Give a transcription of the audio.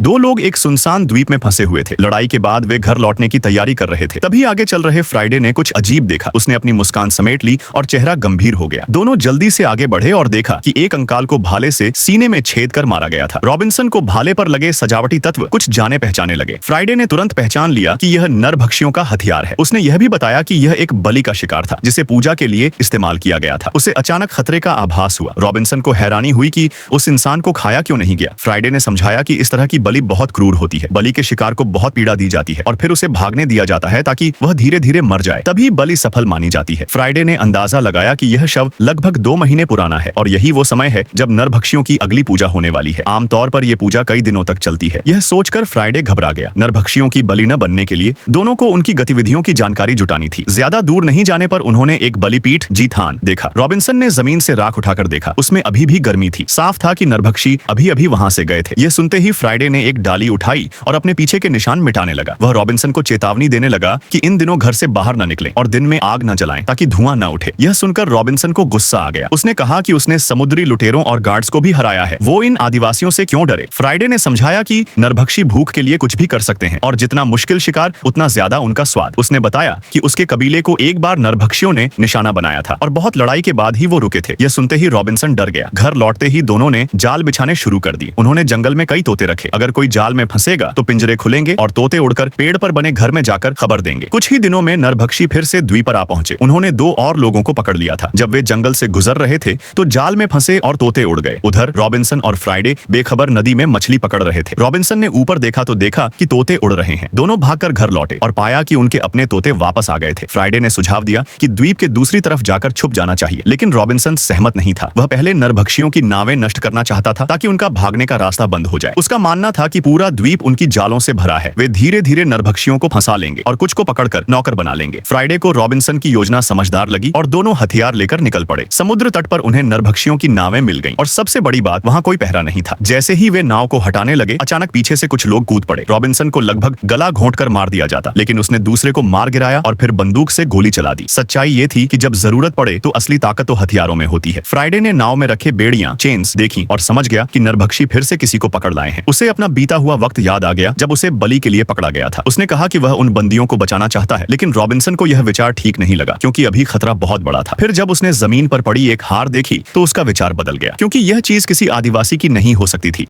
दो लोग एक सुनसान द्वीप में फंसे हुए थे। लड़ाई के बाद वे घर लौटने की तैयारी कर रहे थे। तभी आगे चल रहे फ्राइडे ने कुछ अजीब देखा। उसने अपनी मुस्कान समेट ली और चेहरा गंभीर हो गया। दोनों जल्दी से आगे बढ़े और देखा कि एक कंकाल को भाले से सीने में छेद कर मारा गया था। रॉबिन्सन को भाले पर लगे सजावटी तत्व कुछ जाने पहचाने लगे। फ्राइडे ने तुरंत पहचान लिया कि यह नरभक्षियों का हथियार है। उसने यह भी बताया कि यह एक बलि का शिकार था जिसे पूजा के लिए इस्तेमाल किया गया था। उसे अचानक खतरे का आभास हुआ। रॉबिन्सन को हैरानी हुई कि उस इंसान को खाया क्यों नहीं गया। फ्राइडे ने समझाया कि इस तरह की बलि बहुत क्रूर होती है। बलि के शिकार को बहुत पीड़ा दी जाती है और फिर उसे भागने दिया जाता है ताकि वह धीरे धीरे मर जाए, तभी बलि सफल मानी जाती है। फ्राइडे ने अंदाजा लगाया कि यह शव लगभग 2 महीने पुराना है और यही वो समय है जब नरभक्षियों की अगली पूजा होने वाली है। आमतौर पर यह पूजा कई दिनों तक चलती है। यह सोचकर फ्राइडे घबरा गया। नरभक्षियों की बलि न बनने के लिए दोनों को उनकी गतिविधियों की जानकारी जुटानी थी। ज्यादा दूर नहीं जाने पर उन्होंने एक बलिपीठ जीथान देखा। रॉबिन्सन ने जमीन से राख उठाकर देखा। उसमें अभी भी गर्मी थी। साफ था कि नरभक्षी अभी अभी वहां से गए थे। यह सुनते ही फ्राइडे ने एक डाली उठाई और अपने पीछे के निशान मिटाने लगा। वह रॉबिन्सन को चेतावनी देने लगा कि इन दिनों घर से बाहर न निकलें और दिन में आग न जलाएं ताकि धुआं न उठे। यह सुनकर रॉबिन्सन को गुस्सा आ गया। उसने कहा कि उसने समुद्री लुटेरों और गार्ड्स को भी हराया है, वो इन आदिवासियों से क्यों डरे। फ्राइडे ने समझाया कि नरभक्षी भूख के लिए कुछ भी कर सकते हैं और जितना मुश्किल शिकार उतना ज्यादा उनका स्वाद। उसने बताया कि उसके कबीले को एक बार नरभक्षियों ने निशाना बनाया था और बहुत लड़ाई के बाद ही वो रुके थे। यह सुनते ही रॉबिन्सन डर गया। घर लौटते ही दोनों ने जाल बिछाने शुरू कर दिए। उन्होंने जंगल में कई तोते रखे। अगर कोई जाल में फंसेगा तो पिंजरे खुलेंगे और तोते उड़कर पेड़ पर बने घर में जाकर खबर देंगे। कुछ ही दिनों में नरभक्षी फिर से द्वीप पर आ पहुंचे। उन्होंने 2 और लोगों को पकड़ लिया था। जब वे जंगल से गुजर रहे थे तो जाल में फंसे और तोते उड़ गए। उधर रॉबिन्सन और फ्राइडे बेखबर नदी में मछली पकड़ रहे थे। रॉबिन्सन ने ऊपर देखा तो देखा कि तोते उड़ रहे हैं। दोनों भागकर घर लौटे और पाया कि उनके अपने तोते वापस आ गए थे। फ्राइडे ने सुझाव दिया कि द्वीप के दूसरी तरफ जाकर छुप जाना चाहिए, लेकिन रॉबिन्सन सहमत नहीं था। वह पहले नरभक्षियों की नावें नष्ट करना चाहता था ताकि उनका भागने का रास्ता बंद हो जाए। उसका मानना था कि पूरा द्वीप उनकी जालों से भरा है। वे धीरे धीरे नरभक्षियों को फंसा लेंगे और कुछ को पकड़कर नौकर बना लेंगे। फ्राइडे को रॉबिन्सन की योजना समझदार लगी और दोनों हथियार लेकर निकल पड़े। समुद्र तट पर उन्हें नरभक्षियों की नावें मिल गईं और सबसे बड़ी बात, वहां कोई पहरा नहीं था। जैसे ही वे नाव को हटाने लगे, अचानक पीछे से कुछ लोग कूद पड़े। रॉबिन्सन को लगभग गला घोंटकर मार दिया जाता, लेकिन उसने दूसरे को मार गिराया और फिर बंदूक से गोली चला दी। सच्चाई ये थी कि जब जरूरत पड़े तो असली ताकत तो हथियारों में होती है। फ्राइडे ने नाव में रखे बेड़ियां, चेन्स देखी और समझ गया कि नरभक्षी फिर से किसी को पकड़ लाए हैं। उसे अपना बीता हुआ वक्त याद आ गया जब उसे बलि के लिए पकड़ा गया था। उसने कहा कि वह उन बंदियों को बचाना चाहता है, लेकिन रॉबिन्सन को यह विचार ठीक नहीं लगा क्योंकि अभी खतरा बहुत बड़ा था। फिर जब उसने जमीन पर पड़ी एक हार देखी तो उसका विचार बदल गया, क्योंकि यह चीज किसी आदिवासी की नहीं हो सकती थी।